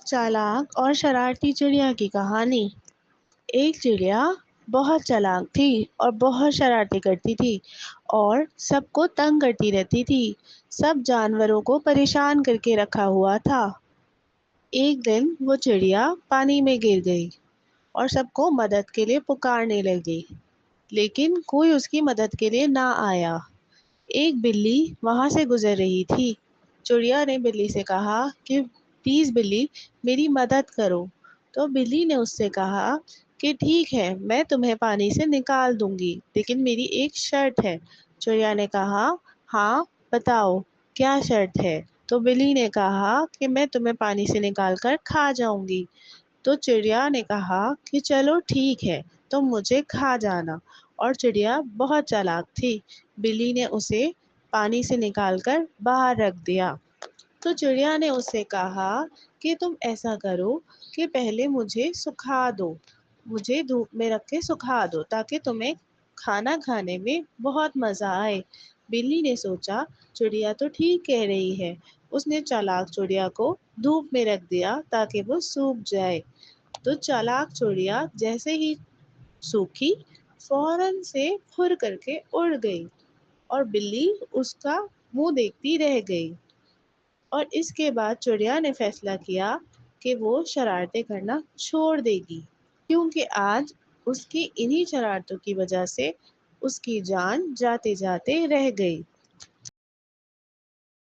चालाक और शरारती चिड़िया की कहानी। एक चिड़िया बहुत चालाक थी और बहुत शरारतें करती थी और सबको तंग करती रहती थी। सब जानवरों को परेशान करके रखा हुआ था। एक दिन वो चिड़िया पानी में गिर गई और सबको मदद के लिए पुकारने लगी, लेकिन कोई उसकी मदद के लिए ना आया। एक बिल्ली वहां से गुजर रही थी। चिड़िया ने बिल्ली से कहा कि प्लीज बिल्ली, मेरी मदद करो। तो बिल्ली ने उससे कहा कि ठीक है, मैं तुम्हें पानी से निकाल दूंगी, लेकिन मेरी एक शर्त है। चिड़िया ने कहा, हाँ बताओ, क्या शर्त है। तो बिल्ली ने कहा कि मैं तुम्हें पानी से निकाल कर खा जाऊंगी। तो चिड़िया ने कहा कि चलो ठीक है, तुम मुझे खा जाना। और चिड़िया बहुत चालाक थी। बिल्ली ने उसे पानी से निकालकर बाहर रख दिया। तो चिड़िया ने उससे कहा कि तुम ऐसा करो कि पहले मुझे सुखा दो, मुझे धूप में रख के सुखा दो, ताकि तुम्हें खाना खाने में बहुत मज़ा आए। बिल्ली ने सोचा चिड़िया तो ठीक कह रही है। उसने चालाक चिड़िया को धूप में रख दिया ताकि वो सूख जाए। तो चालाक चिड़िया जैसे ही सूखी, फौरन से फुर करके उड़ गई और बिल्ली उसका मुंह देखती रह गई। और इसके बाद चिड़िया ने फैसला किया कि वो शरारतें करना छोड़ देगी, क्योंकि आज उसकी इन्हीं शरारतों की वजह से उसकी जान जाते जाते रह गई।